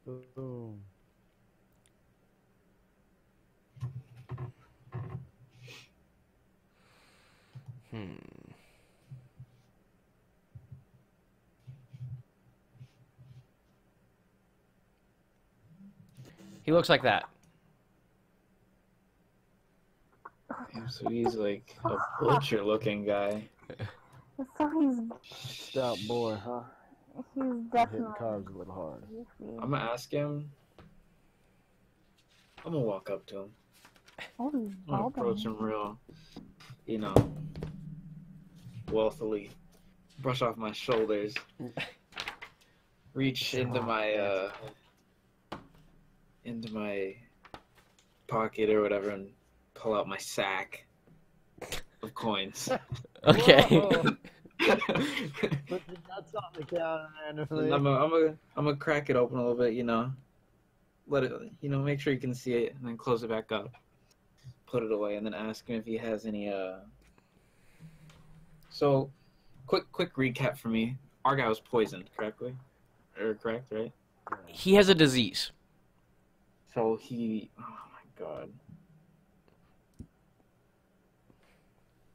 Boom. He looks like that. Damn, so he's like a butcher-looking guy. So he's Stout boy, huh? he's I'm hitting definitely carbs a little hard. I'm gonna ask him. I'm gonna walk up to him. Oh, he's I'm gonna approach him real, you know, wealthily. Brush off my shoulders. Reach into my pocket or whatever and pull out my sack of coins. Okay. Put the nuts on the counter randomly. And I'm gonna crack it open a little bit, you know. Let it, you know, make sure you can see it, and then close it back up. Put it away, and then ask him if he has any. So, quick recap for me. Our guy was poisoned, correct, right? He has a disease. So he. Oh my god.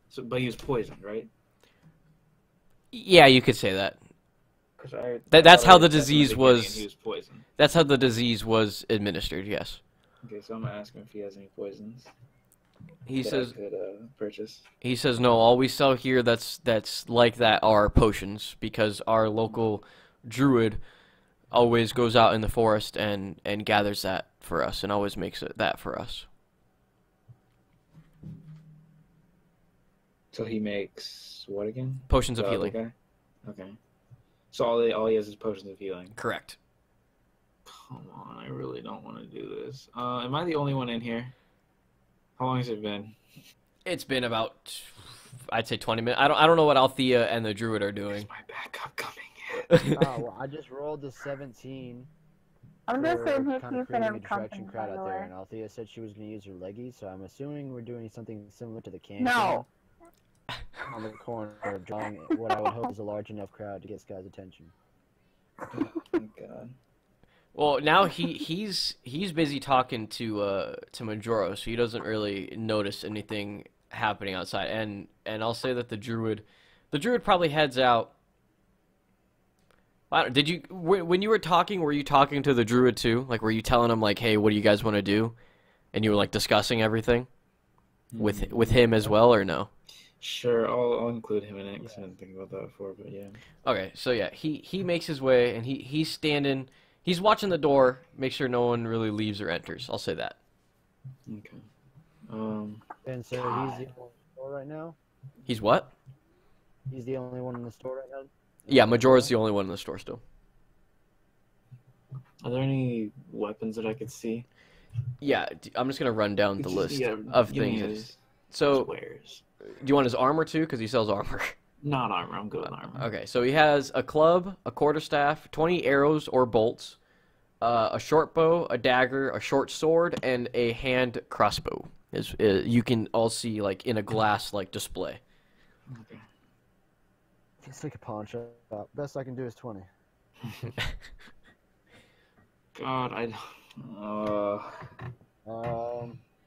So, but he was poisoned, right? Yeah, you could say that. Because That's I how the read that in disease beginning, was- and he was poisoned. That's how the disease was administered. Yes. Okay, so I'm gonna ask him if he has any poisons. He that says. I could purchase. He says no. All we sell here that's like that are potions because our local druid always goes out in the forest and gathers that for us and always makes that for us. So he makes what again? Potions of The other healing. guy? Okay. So all he has is potions of healing. Correct. Come on, I really don't want to do this. Am I the only one in here? How long has it been? It's been about, I'd say 20 minutes. I don't know what Althea and the druid are doing. Is my backup coming Oh, well, I just rolled the 17. I'm just sitting here kind of keeping creating him a distraction company, crowd by the out there, way. and Althea said she was going to use her leggies, so I'm assuming we're doing something similar to the can No. on the corner, drawing what I would hope is a large enough crowd to get this guy's attention. Oh my god. Well, now he's busy talking to Majoro, so he doesn't really notice anything happening outside. And I'll say that the druid probably heads out. Did you when you were talking? Were you talking to the druid too? Like, were you telling him like, "Hey, what do you guys want to do?" And you were like discussing everything with him as well, or no? Sure, I'll include him in it because I didn't think about that before, but yeah. Okay, so yeah, he makes his way and he's standing. He's watching the door, make sure no one really leaves or enters. I'll say that. Okay. And so he's the only one in the store right now? He's what? He's the only one in the store right now? Yeah, Majora's the only one in the store still. Are there any weapons that I could see? Yeah, I'm just gonna run down the list of give me things. his So, wares. do you want his armor too? Because he sells armor. Not armor. I'm good with armor. Okay, so he has a club, a quarterstaff, 20 arrows or bolts, a short bow, a dagger, a short sword, and a hand crossbow. You can all see like in a glass like display. Okay. It's like a pawn shop. Best I can do is 20. God,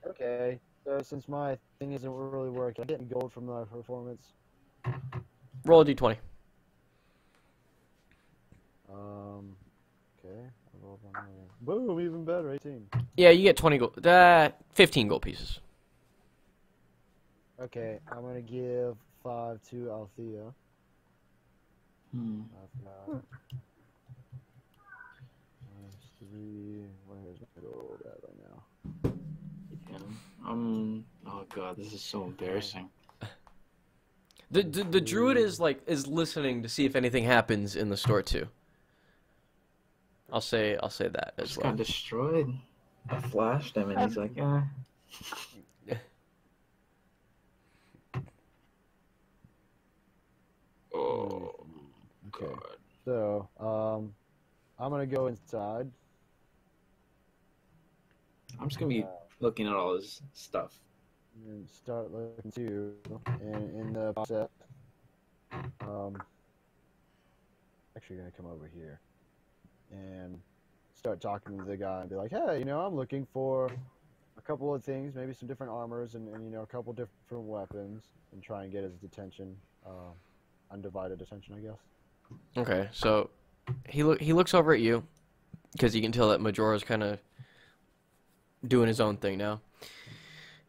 Okay. So since my thing isn't really working, I'm getting gold from my performance. Roll a d20. Okay. I rolled one more. Boom, even better, 18. Yeah, you get 20 gold. 15 gold pieces. Okay, I'm gonna give 5 to Althea. I've got 3. Where's my gold at right now? Yeah. Oh god, this is so embarrassing. The druid is listening to see if anything happens in the store too. I'll say that as Just well. got destroyed. I flashed him, and he's like, eh. Oh, Okay. God. So, I'm gonna go inside. I'm just gonna be looking at all his stuff. And start looking too, and in the process, actually gonna come over here and start talking to the guy and be like, hey, I'm looking for a couple of things, maybe some different armors and a couple different weapons, and try and get his attention, undivided attention, I guess. Okay, so he looks over at you because you can tell that Majora's kind of doing his own thing now.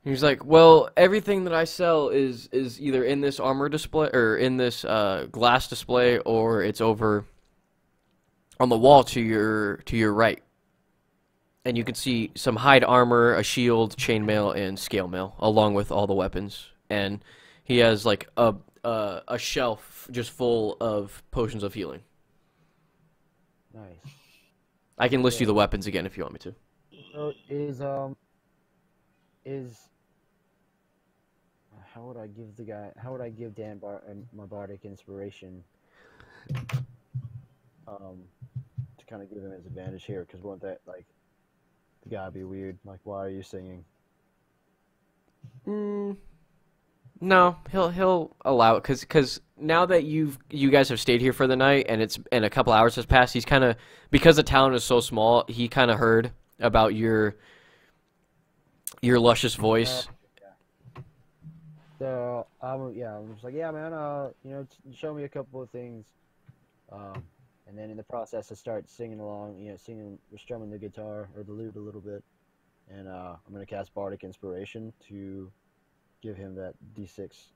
He's like, well, everything that I sell is either in this armor display or in this glass display, or it's over on the wall to your right. And you can see some hide armor, a shield, chainmail, and scale mail, along with all the weapons. And he has like a shelf just full of potions of healing. Nice. I can list you the weapons again if you want me to. So how would I give Dan my bardic inspiration to kind of give him his advantage here? Because won't that the guy be weird? Like, why are you singing? No, he'll allow it because now that you guys have stayed here for the night and a couple hours has passed, he's kind of, because the town is so small, he kind of heard about your luscious voice. So I'm just like, yeah, man, show me a couple of things, and then in the process I start singing along, strumming the guitar or the lute a little bit, and I'm gonna cast bardic inspiration to give him that D6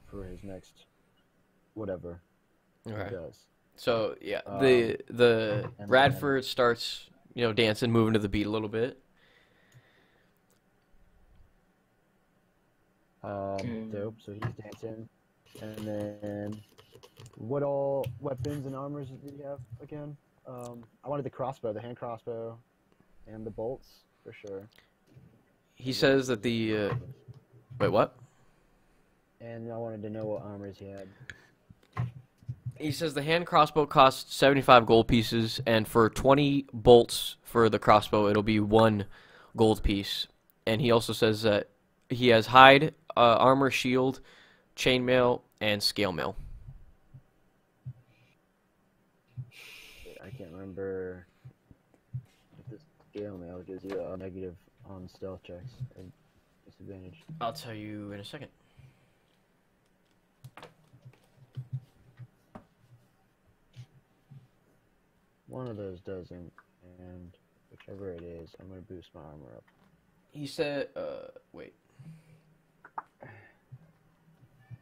for his next whatever he does. So yeah, the Radford starts dancing, moving to the beat a little bit. Dope. So he's dancing, and then what all weapons and armors did he have again? I wanted the crossbow, the hand crossbow, and the bolts for sure. He says that wait, what? And I wanted to know what armors he had. He says the hand crossbow costs 75 gold pieces, and for 20 bolts for the crossbow, it'll be 1 gold piece. And he also says that he has hide, armor, shield, chainmail, and scale mail. I can't remember if this scale mail gives you a negative on stealth checks and disadvantage. I'll tell you in a second. One of those doesn't, and whichever it is, I'm going to boost my armor up. He said, wait.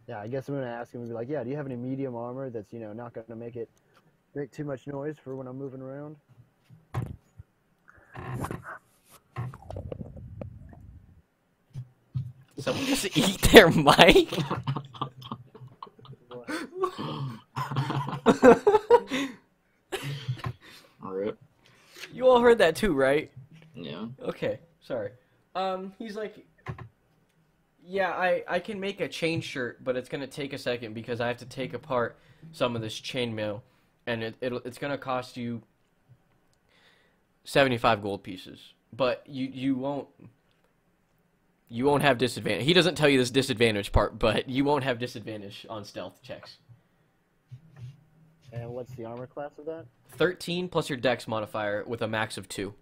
Yeah, I guess I'm going to ask him and be like, yeah, do you have any medium armor that's, not going to make too much noise for when I'm moving around? Someone just eat their mic? Alright. You all heard that too, right? Yeah. Okay, sorry. He's like, yeah, I can make a chain shirt, but it's gonna take a second because I have to take apart some of this chainmail, and it's gonna cost you 75 gold pieces. But you won't have disadvantage. He doesn't tell you this disadvantage part, but you won't have disadvantage on stealth checks. And what's the armor class of that? 13 plus your dex modifier with a max of 2.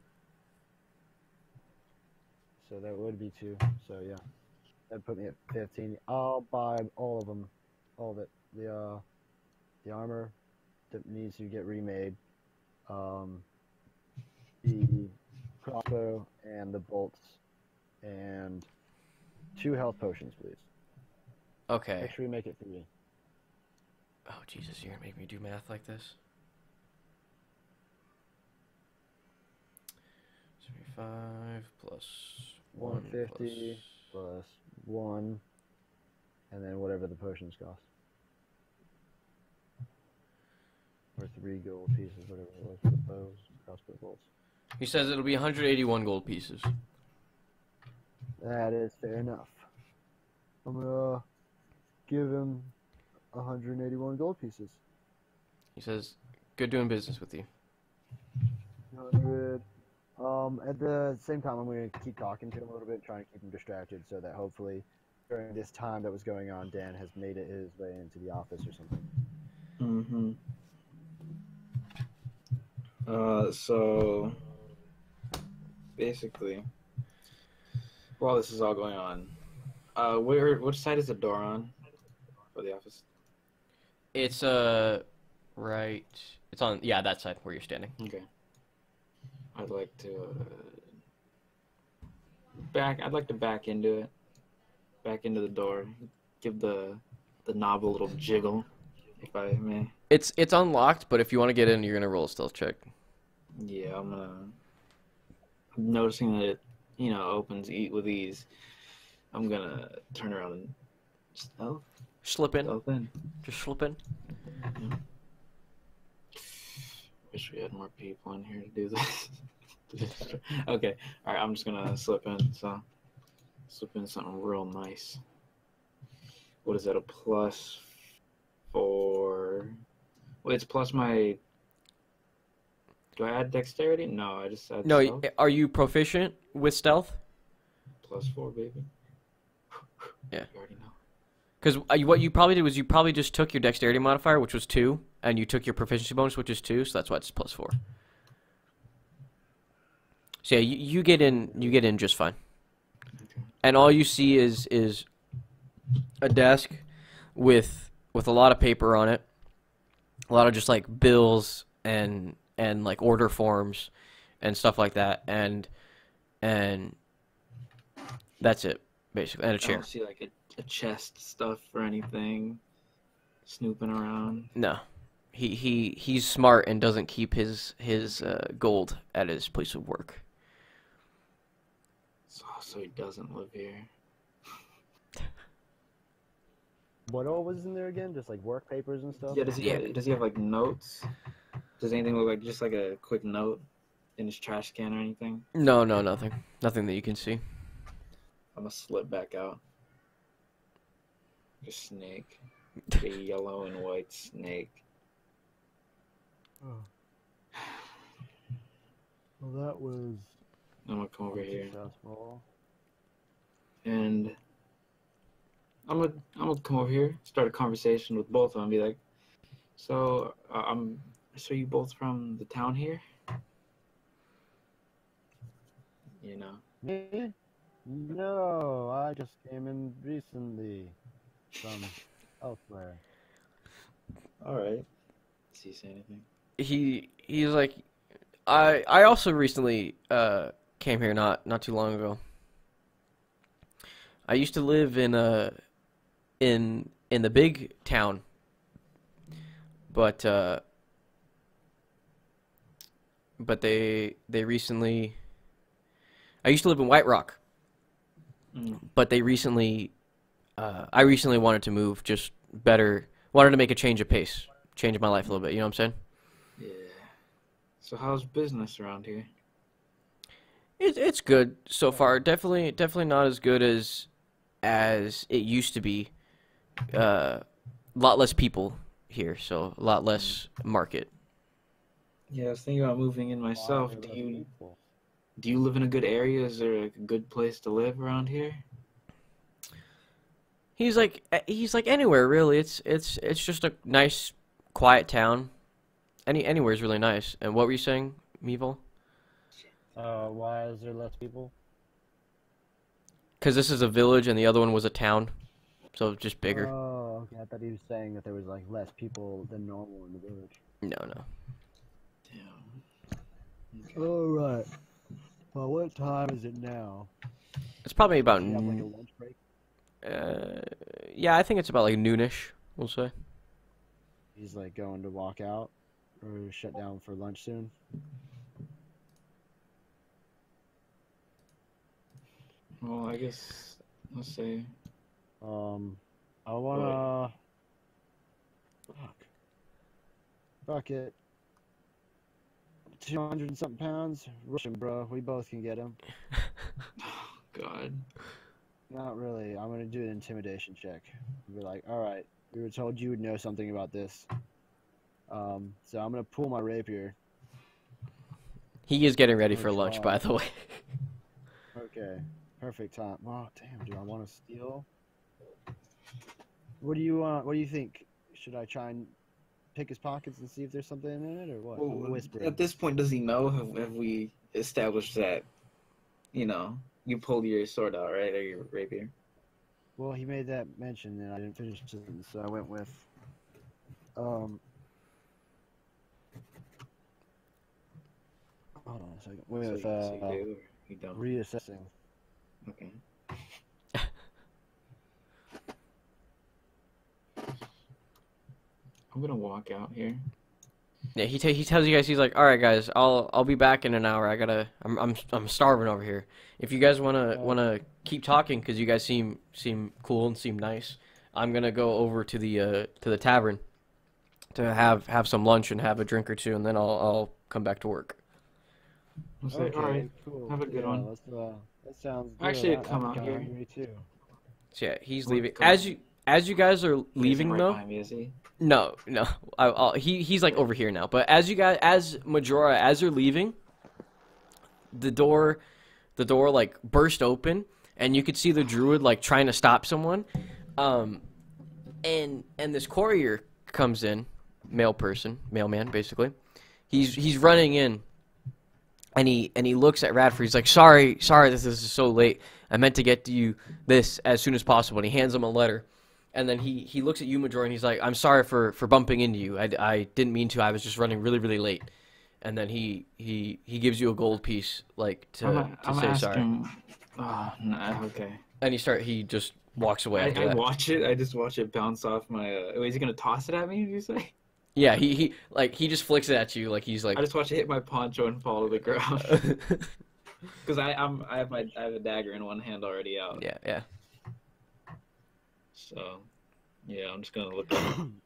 So that would be 2. So yeah, that'd put me at 15. I'll buy all of them, all of it. The armor that needs to get remade, the crossbow and the bolts, and 2 health potions, please. Okay. Make sure you make it 3. Oh, Jesus, you're gonna make me do math like this? 75 plus 150 plus 1, and then whatever the potions cost. Or 3 gold pieces, whatever it was for the bows, crossbow bolts. He says it'll be 181 gold pieces. That is fair enough. I'm gonna give him 181 gold pieces. He says, good doing business with you. 100. At the same time, I'm going to keep talking to him a little bit, trying to keep him distracted so that hopefully during this time that was going on, Dan has made it his way into the office or something. Mm-hmm. So basically, while this is all going on, which side is the door on for the office? It's right. It's on that side where you're standing. Okay. I'd like to back into it, back into the door, give the knob a little jiggle, if I may. It's unlocked, but if you want to get in, you're gonna roll a stealth check. Yeah, I'm noticing that it, opens with ease. I'm gonna turn around and stealth Slip in. in. Just slip in. Wish we had more people in here to do this. Okay, all right. I'm just gonna slip in. So, slip in something real nice. What is that? A +4? Wait, it's plus my. Do I add dexterity? No, I just add No, stealth. are you proficient with stealth? +4, baby. Yeah. You already know. Because what you probably did was you probably just took your dexterity modifier, which was 2, and you took your proficiency bonus, which is 2, so that's why it's +4. So yeah, you get in just fine. Okay. And all you see is a desk with a lot of paper on it, a lot of just like bills and like order forms and stuff like that, and that's it basically, and a I chair. don't see like a chest stuff or anything snooping around. No, he's smart and doesn't keep his gold at his place of work. So he doesn't live here. What all was in there again? Just like work papers and stuff? Yeah, does he have like notes? Does anything look like just like a quick note in his trash can or anything? No, nothing that you can see. I'm gonna slip back out. A snake. A yellow and white snake. Oh. Well, that was I'm gonna come over here. successful. And I'm gonna come over here, start a conversation with both of them, and be like, so so you both from the town here? You know. Me? No, I just came in recently from elsewhere. All right. Does he say anything? He's like, I also recently came here not too long ago. I used to live in the big town, but they recently. I used to live in White Rock, but they recently. I recently wanted to move, just wanted to make a change of pace, change my life a little bit. You know what I'm saying? Yeah. So how's business around here? It's good so far. Definitely not as good as it used to be. A lot less people here, so a lot less market. Yeah, I was thinking about moving in myself. Why Do less you people? live in a good area? Is there a good place to live around here? He's like anywhere really. It's just a nice, quiet town. Anywhere is really nice. And what were you saying, Meevil? Why is there less people? Because this is a village and the other one was a town, so just bigger. Oh, okay. I thought he was saying that there was like less people than normal in the village. No. Damn. Oh, right. Well, what time is it now? It's probably about Do you have like a lunch break? yeah, I think it's about like noonish. We'll say. He's like going to walk out or shut down for lunch soon. Well, I guess let's say I wanna. Fuck it. 200 and something pounds. Rush him, bro. We both can get him. God. Not really. I'm gonna do an intimidation check. Be like, all right, we were told you would know something about this. So I'm gonna pull my rapier. He is getting ready Oh, for lunch, God. by the way. Okay, perfect time. Wow, damn, do I want to steal? What do you want? What do you think? Should I try and pick his pockets and see if there's something in it, or what? Well, I'm whispering. at this point, does he know? Have we established that? You know, you pulled your sword out, right, or your rapier? Well, he made that mention, and I didn't finish it, so I went with, hold on a second. Went with, So you do, or you don't? reassessing. Okay. I'm gonna walk out here. Yeah, he tells you guys, he's like, all right, guys, I'll be back in an hour. I'm starving over here. If you guys wanna keep talking, because you guys seem cool and seem nice, I'm gonna go over to the tavern to have some lunch and have a drink or two, and then I'll come back to work. I'll say, all right. Cool. Have a good one. That sounds good. Actually, I'm come out kinda here. hungry too. So yeah, he's Come- leaving. come As you guys are leaving Right though. behind me, is he? No. He's like over here now. But as Majora, as you're leaving, the door like burst open, and you could see the druid like trying to stop someone. And this courier comes in, mailman basically. He's running in, and he looks at Radford. He's like, sorry, this is so late. I meant to get to you this as soon as possible. And he hands him a letter. And then he looks at you, Majora, and he's like, I'm sorry for bumping into you. I didn't mean to. I was just running really, really late. And then he gives you a gold piece, like, to say sorry. Oh, no, okay. And he just walks away after I that. watch it. I just watch it bounce off my. Is he gonna toss it at me? Did you say? Yeah, he just flicks it at you, like he's like. I just watch it hit my poncho and fall to the ground. Because I have a dagger in one hand already out. Yeah. So, yeah, I'm just gonna look at him.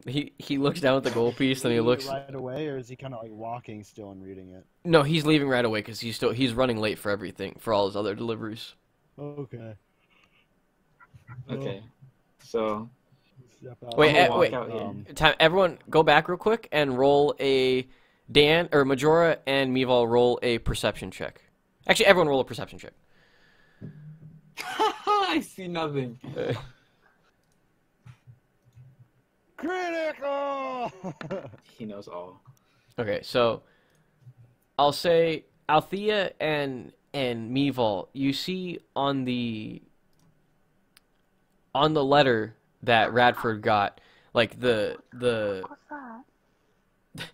He looks down at the gold piece, then he Is looks. right away, or is he kind of like walking still and reading it? No, he's leaving right away because he's running late for everything, for all his other deliveries. Okay. Okay. So, Step out. Wait, I'm gonna walk wait. out here. Time, everyone, go back real quick and roll a Majora and Meval roll a perception check. Actually, everyone roll a perception check. I see nothing. Critical! He knows all. Okay, so I'll say Althea and Meval, you see on the letter that Radford got, like the What's that?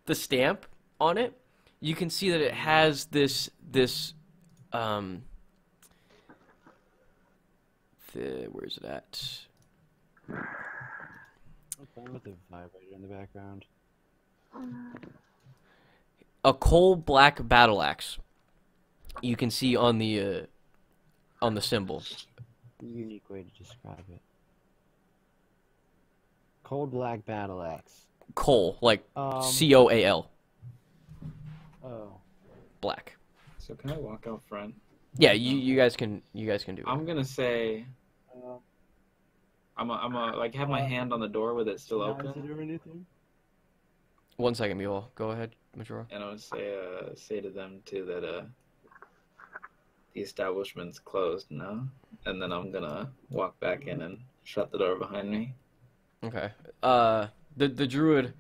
the stamp on it, you can see that it has this where's it at? What's wrong with the vibrator in the background? A coal black battle axe. You can see on the symbol. Unique way to describe it. Cold black battle axe. Coal, like Um, COAL, Oh. black. So can I walk out front? Yeah, you guys can do it. I'm gonna say Uh, I'm a like have my hand on the door with it still Is it open, or anything? 1 second, Meval. Go ahead, Majora. and I would say to them too that the establishment's closed now, and then I'm gonna walk back in and shut the door behind me. Okay. The druid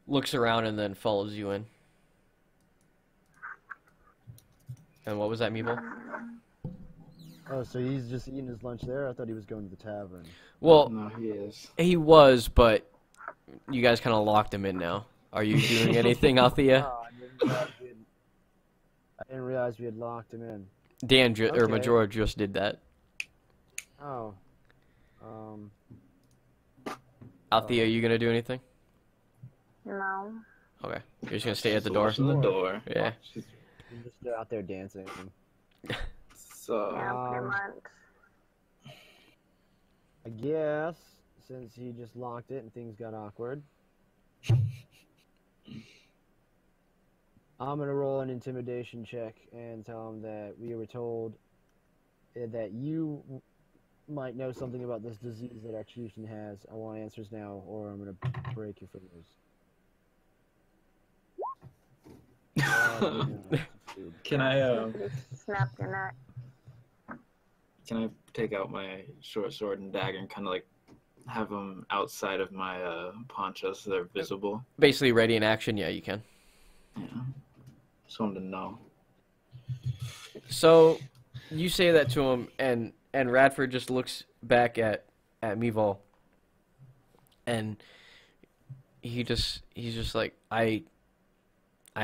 looks around and then follows you in. And what was that, Meval? Oh, so he's just eating his lunch there? I thought he was going to the tavern. Well, No, he is. he was, but you guys kind of locked him in now. Are you doing anything, Althea? Oh, I didn't realize we had locked him in. Dan or Okay. Majora just did that. Oh. Althea, are you gonna do anything? No. Okay. You're just gonna stay at the Just door? watching the door. Yeah. I'm just out there dancing. So Yeah, pretty Um, much. I guess, since he just locked it and things got awkward, I'm gonna roll an intimidation check and tell him that we were told that you might know something about this disease that our chieftain has. I want answers now, or I'm gonna break your fingers. can I Snap your neck. can I take out my short sword and dagger and kind of like have them outside of my poncho so they're visible. Basically, ready in action. Yeah, you can. Yeah. Just wanted to know. So, you say that to him, and Radford just looks back at Meval, and he's just like, I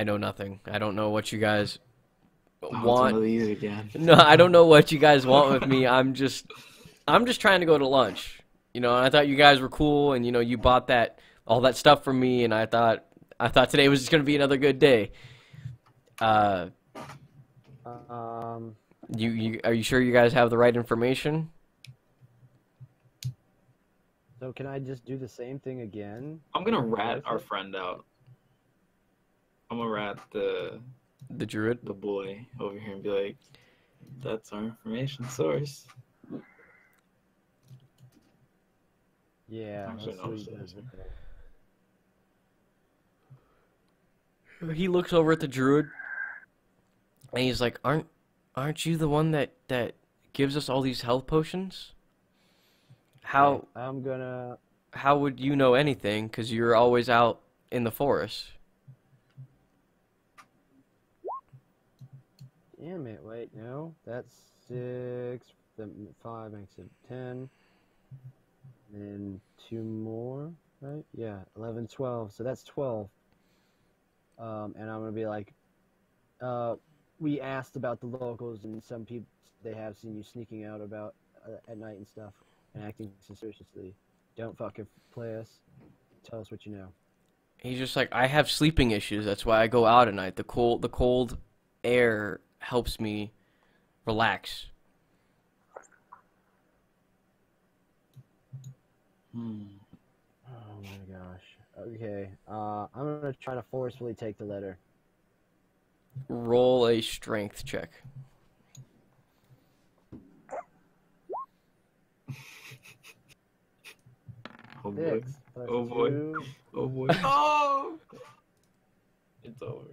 know nothing. I don't know what you guys Oh, it's want. one of these again. No, I don't know what you guys want with me. I'm just trying to go to lunch. You know, and I thought you guys were cool, and you know, you bought all that stuff from me, and I thought today was just gonna be another good day. You are you sure you guys have the right information? So can I just do the same thing again? I'm gonna rat our friend out. I'm gonna rat the Druid? boy over here and be like, "That's our information source." Yeah. Actually, let's no, see what he so- does. He looks over at the Druid, and he's like, "Aren't you the one that gives us all these health potions? How Okay, I'm gonna. how would you know anything? 'Cause you're always out in the forest." Damn it! Wait, no, that's 6. Then 5 makes it 10. And 2 more, right? Yeah, 11, 12. So that's 12. And I'm gonna be like, we asked about the locals, and some people they have seen you sneaking out about at night and stuff, and acting suspiciously. Don't fucking play us. Tell us what you know. He's just like, "I have sleeping issues. That's why I go out at night. The cold air helps me relax." Oh my gosh. Okay. I'm gonna try to forcefully take the letter. Roll a strength check. Oh boy. 6 plus Oh, boy. 2. Oh boy. Oh! It's over.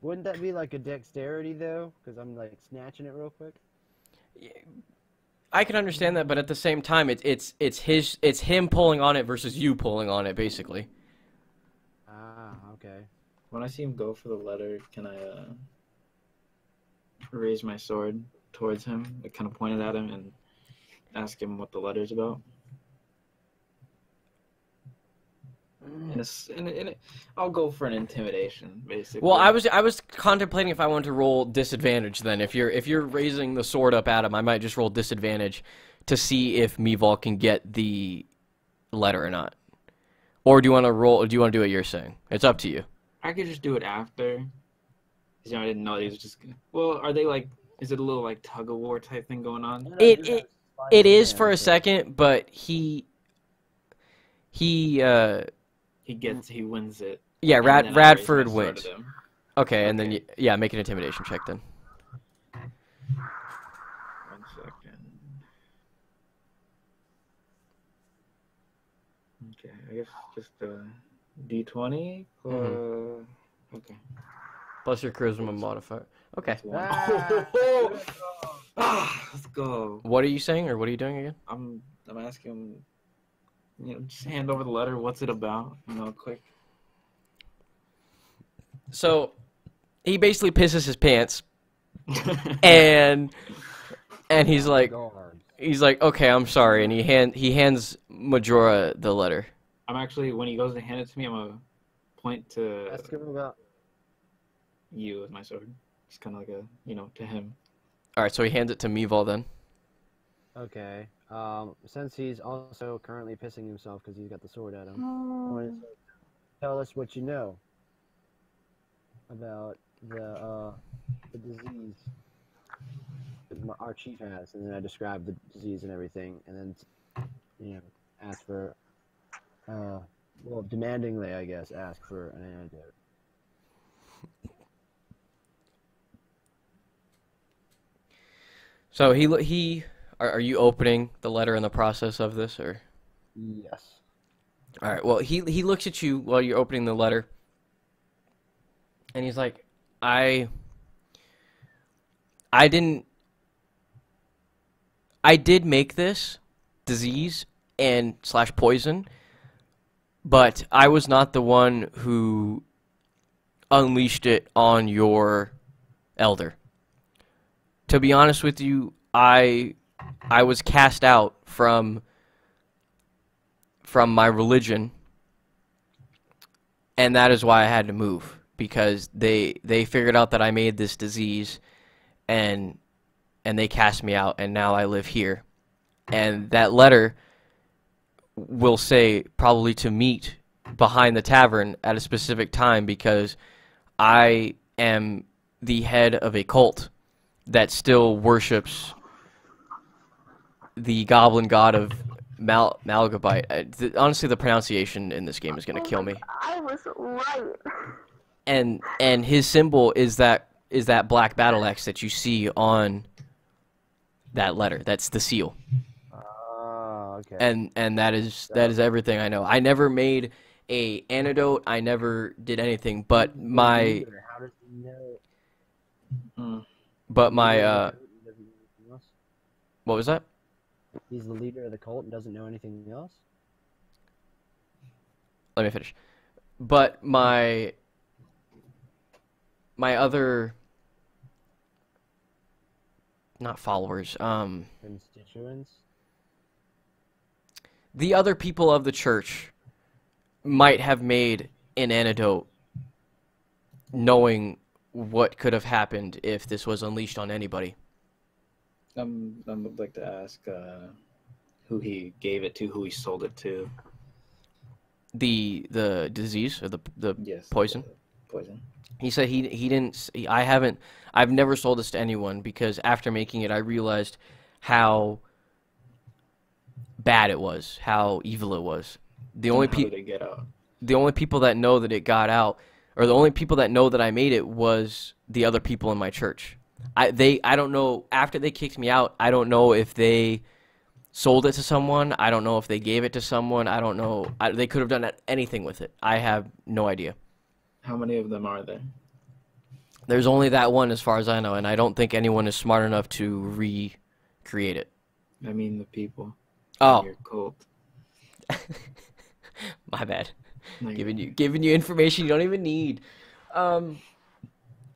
Wouldn't that be like a dexterity though? Because I'm like snatching it real quick. I can understand that, but at the same time, it's him pulling on it versus you pulling on it, basically. Ah, okay. When I see him go for the letter, can I raise my sword towards him, like kind of point it at him, and ask him what the letter's about? And I'll go for an intimidation, basically. Well, I was contemplating if I wanted to roll disadvantage. Then, if you're raising the sword up at him, I might just roll disadvantage to see if Meval can get the letter or not. Or do you want to roll? Or do you want to do what you're saying? It's up to you. I could just do it after. 'Cause, I didn't know he was just. Well, are they like? Is it a little like tug of war type thing going on? It is for a second, but he He wins it. yeah, and then I raise my Radford sword wins. at him. Okay, and then Okay. yeah, make an intimidation check then. 1 second. Okay, I guess just D20. Okay. Plus your charisma modifier. Okay. That's one. Ah, Let's go. What are you saying, or what are you doing again? I'm asking him. Just hand over the letter. What's it about? Quick. So, he basically pisses his pants, and he's like, Guard. okay, I'm sorry, and he hands Majora the letter. I'm actually, when he goes to hand it to me, I'm gonna point to Ask him about. you with my sword. Just kind of like to him. All right, so he hands it to Meval then. Okay. Since he's also currently pissing himself because he's got the sword at him, I wanted to tell us what you know about the disease that our chief has, and then I describe the disease and everything, and then ask for demandingly, I guess, ask for an antidote. So are you opening the letter in the process of this, or? Yes. All right. Well, he looks at you while you're opening the letter, and he's like, I did make this disease and slash poison, but I was not the one who unleashed it on your elder. To be honest with you, I was cast out from my religion, and that is why I had to move, because they figured out that I made this disease, and they cast me out, and now I live here. And that letter will say probably to meet behind the tavern at a specific time, because I am the head of a cult that still worships the goblin god of Malgabite. Honestly, the pronunciation in this game is going to kill me. I was right. And his symbol is that black battle axe that you see on that letter. That's the seal. Okay. And that is everything I know. I never made a antidote. I never did anything. But my How does he know? but my He doesn't know anything else? what was that? He's the leader of the cult and doesn't know anything else? Let me finish. But my other, not followers, Constituents? the other people of the church might have made an antidote knowing what could have happened if this was unleashed on anybody. I would like to ask who he gave it to, who he sold it to. The disease or the Yes. poison. Poison. He said he didn't. I've never sold this to anyone, because after making it, I realized how bad it was, how evil it was. The only How did it get out? the only people that know that it got out, or the only people that know that I made it, was the other people in my church. I don't know, after they kicked me out, I don't know if they sold it to someone. I don't know if they gave it to someone. I don't know. They could have done anything with it. I have no idea. How many of them are there? There's only that one as far as I know, and I don't think anyone is smart enough to recreate it. I mean the people. Oh, In your cult. my bad. Like, Giving you information you don't even need.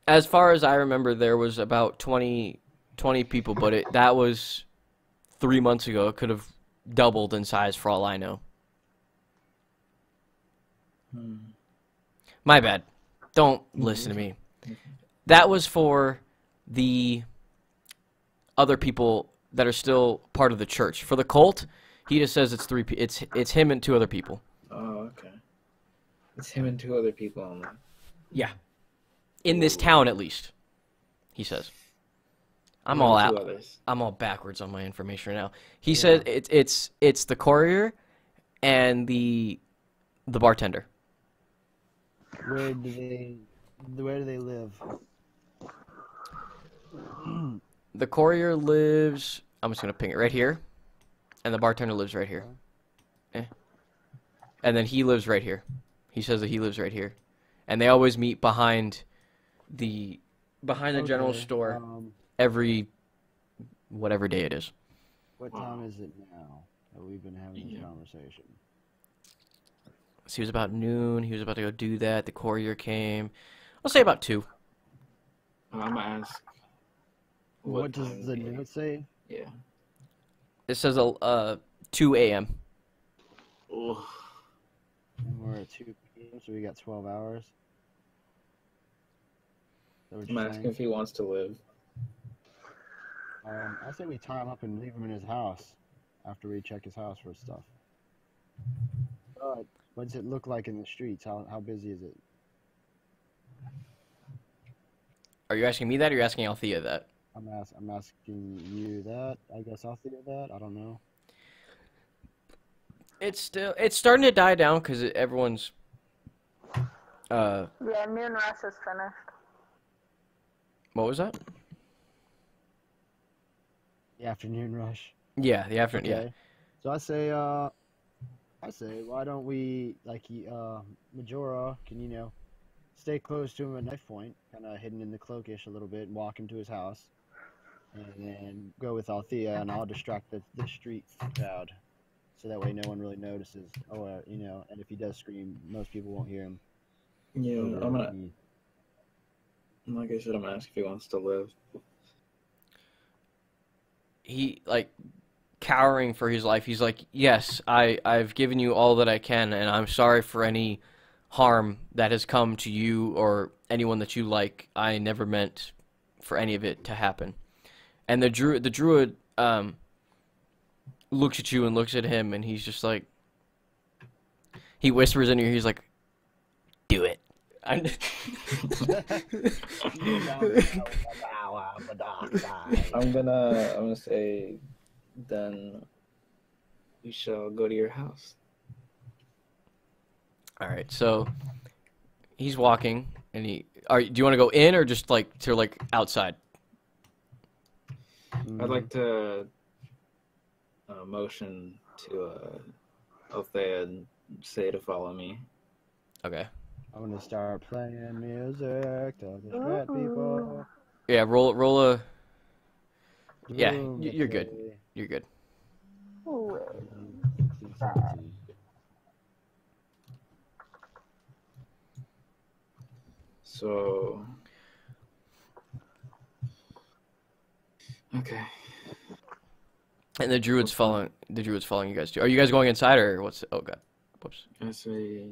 As far as I remember, there was about 20 people, but that was 3 months ago. It could have doubled in size for all I know. My bad. Don't listen to me. That was for the other people that are still part of the church. For the cult, he just says it's three. It's him and two other people. Oh, okay. It's him and two other people only. Yeah. In this town, at least, he says. I'm all Two out. others. I'm all backwards on my information right now. He said it's the courier and the bartender. Where do they live? The courier lives. I'm just gonna ping it right here, and the bartender lives right here. And then he lives right here. He says that he lives right here, and they always meet behind the general Okay, store every whatever day it is. What time is it now that we've been having this conversation? So he was about noon. He was about to go do that. The courier came. I'll say about 2. I'm gonna ask. What does time the it is. note say? Yeah. It says 2 a.m. Ugh. And we're at 2 p.m., so we got 12 hours. Is that what I'm you're asking saying? if he wants to live. I say we tie him up and leave him in his house after we check his house for stuff. What does it look like in the streets? How busy is it? Are you asking me that, or are you asking Althea that? I'm asking you that. I guess I'll figure that. I don't know. It's starting to die down because everyone's. Yeah, noon rush is finished. What was that? The afternoon rush. Yeah, the afternoon. Yeah. Okay. So I say, why don't we, like, Majora can, stay close to him at knife point, kind of hidden in the cloakish a little bit, and walk him to his house, and then go with Althea, and I'll distract the street crowd. so that way no one really notices. Oh, you know, and if he does scream, most people won't hear him. Yeah, over I'm gonna. the- Like I said, I'm gonna ask if he wants to live. He like cowering for his life. He's like, "Yes, I've given you all that I can, and I'm sorry for any harm that has come to you or anyone that you like. I never meant for any of it to happen." And the druid looks at you and looks at him, and he's just like, he whispers in your ear. He's like, "Do it." I'm gonna say, then we shall go to your house. All right, so he's walking, and do you want to go in or just like to like outside? I'd like to motion to Althea and say to follow me. Okay. I'm gonna start playing music to distract people. Yeah, roll a. Yeah, Boom, you're good. okay. You're good. Ooh. So, okay. And the druid's following. The druid's following you guys too. Are you guys going inside or what's? Oh god. Whoops. I say,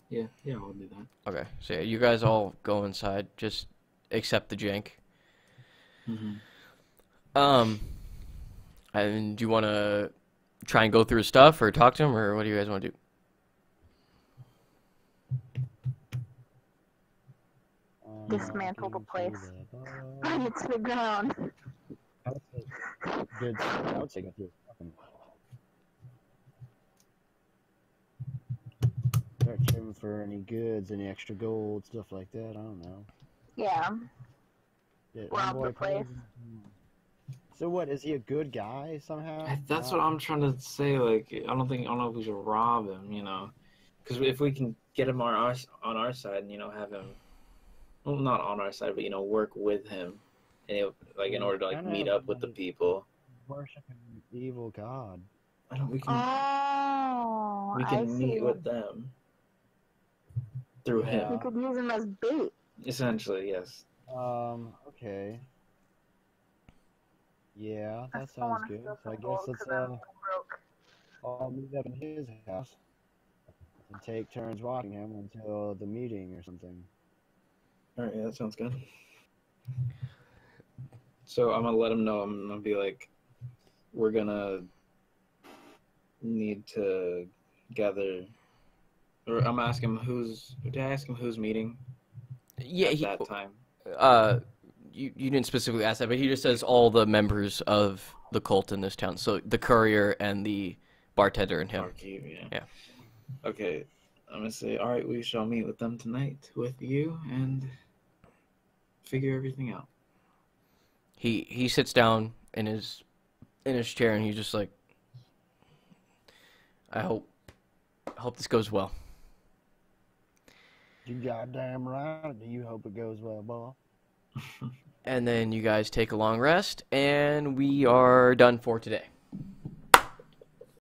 yeah, I'll do that. Okay. So yeah, you guys all go inside. Just accept the jank. Mm-hmm. And do you want to try and go through his stuff or talk to him or what do you guys want to do? Dismantle the place. I Bring it to the ground. would say good. I would say go through. Start checking for any goods, any extra gold, stuff like that. I don't know. Yeah. Yeah, Rob homeboy the place. So what? Is he a good guy somehow? That's what I'm trying to say. Like, I don't know if we should rob him. You know, because if we can get him on our side, and have him, well, not on our side, but work with him, and like in order to like meet up with the people. Worshiping an evil god. I don't. We can Oh, I see. meet with them through him. We could use him as bait. Essentially, yes. Okay. Yeah, I that still sounds wanna good. steal So I some gold guess let's 'cause I'm broke. all meet up in his house and take turns watching him until the meeting or something. All right, yeah, that sounds good. So I'm gonna let him know. I'm gonna be like, we're gonna need to gather, or I'm asking him who's. Did I ask him who's meeting Yeah, at that time? You didn't specifically ask that, but he just says all the members of the cult in this town. So the courier and the bartender and him. Barkeep, yeah. Yeah. Okay, I'm gonna say, all right, we shall meet with them tonight with you and figure everything out. He sits down in his chair and he's just like, I hope this goes well. You goddamn right. Do you hope it goes well, boy? And then you guys take a long rest, and we are done for today.